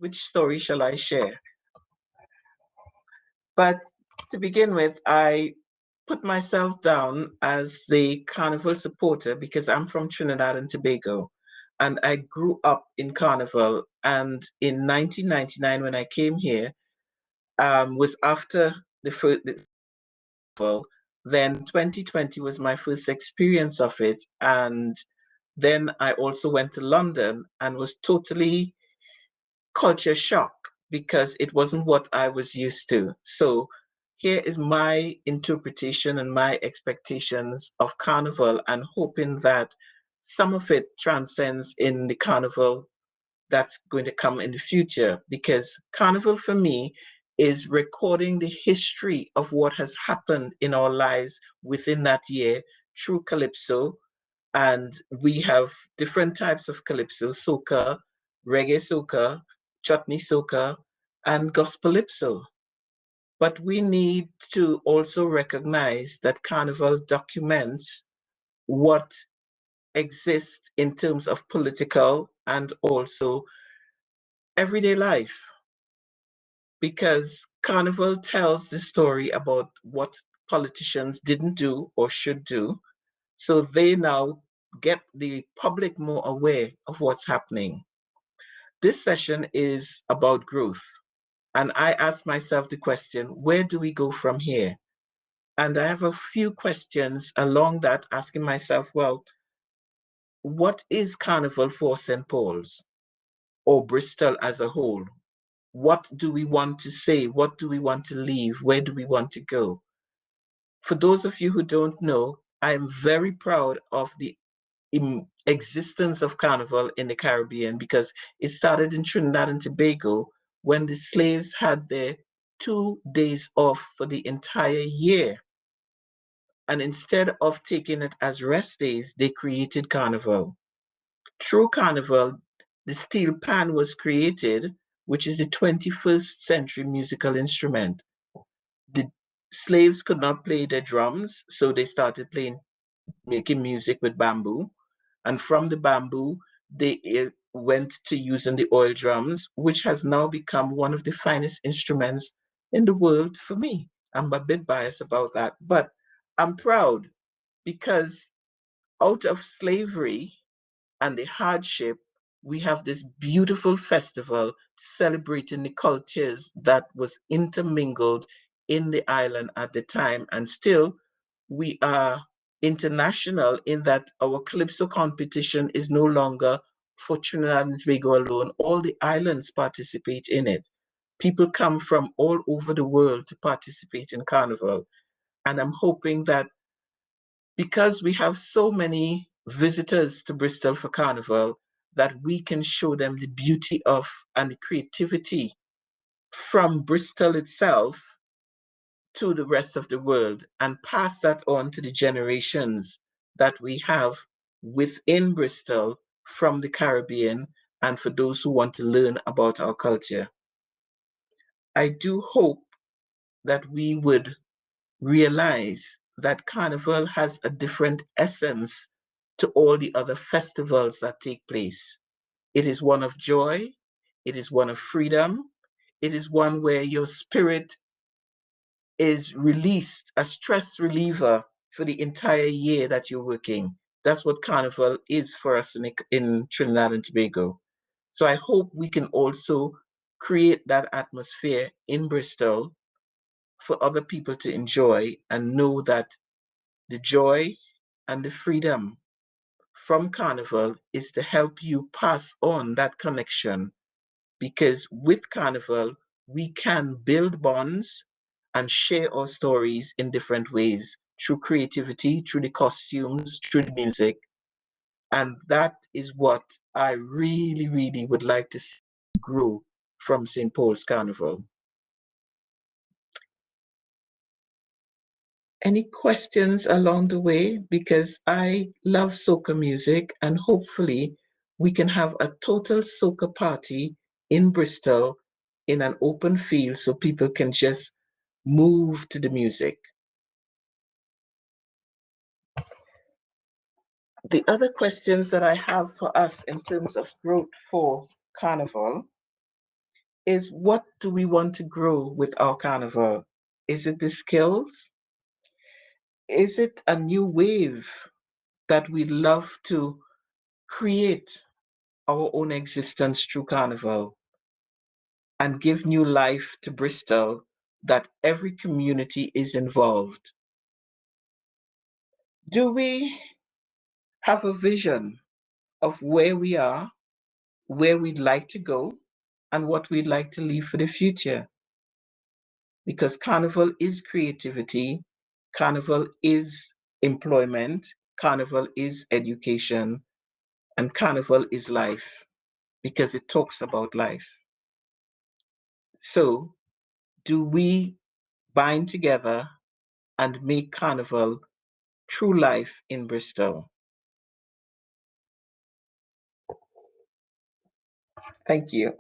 which story shall I share? But to begin with, I put myself down as the carnival supporter because I'm from Trinidad and Tobago, and I grew up in carnival. And in 1999, when I came here, was after the first festival. Then 2020 was my first experience of it, and then I also went to London and was totally culture shock because it wasn't what I was used to. So here is my interpretation and my expectations of carnival, and hoping that some of it transcends in the carnival that's going to come in the future. Because carnival for me is recording the history of what has happened in our lives within that year through calypso. And we have different types of calypso: soca, reggae soca, chutney soca, and gospelypso. But we need to also recognize that carnival documents what exists in terms of political and also everyday life, because carnival tells the story about what politicians didn't do or should do. So they now get the public more aware of what's happening. This session is about growth. And I ask myself the question, where do we go from here? And I have a few questions along that, asking myself, well, what is Carnival for St. Paul's or Bristol as a whole? What do we want to say? What do we want to leave? Where do we want to go? For those of you who don't know, I am very proud of the existence of Carnival in the Caribbean, because it started in Trinidad and Tobago when the slaves had their 2 days off for the entire year. And instead of taking it as rest days, they created Carnival. Through Carnival, the steel pan was created, which is the 21st century musical instrument. The slaves could not play their drums, so they started making music with bamboo. And from the bamboo, they went to using the oil drums, which has now become one of the finest instruments in the world for me. I'm a bit biased about that, but I'm proud because out of slavery and the hardship, we have this beautiful festival celebrating the cultures that was intermingled in the island at the time. And still, we are international in that our calypso competition is no longer for Trinidad and Tobago alone. All the islands participate in it. People come from all over the world to participate in Carnival. And I'm hoping that because we have so many visitors to Bristol for Carnival, that we can show them the beauty of and the creativity from Bristol itself to the rest of the world, and pass that on to the generations that we have within Bristol from the Caribbean, and for those who want to learn about our culture. I do hope that we would realize that Carnival has a different essence to all the other festivals that take place. It is one of joy, it is one of freedom, it is one where your spirit is released, a stress reliever for the entire year that you're working. That's what Carnival is for us in Trinidad and Tobago. So I hope we can also create that atmosphere in Bristol for other people to enjoy and know that the joy and the freedom from Carnival is to help you pass on that connection, because with Carnival, we can build bonds and share our stories in different ways through creativity, through the costumes, through the music. And that is what I really, really would like to see grow from St. Paul's Carnival. Any questions along the way? Because I love soca music, and hopefully we can have a total soca party in Bristol in an open field so people can just move to the music. The other questions that I have for us in terms of growth for Carnival is what do we want to grow with our carnival? Is it the skills? Is it a new wave that we love to create our own existence through carnival and give new life to Bristol that every community is involved? Do we have a vision of where we are, where we'd like to go, and what we'd like to leave for the future? Because carnival is creativity, carnival is employment, carnival is education, and carnival is life because it talks about life. So, do we bind together and make carnival true life in Bristol? Thank you.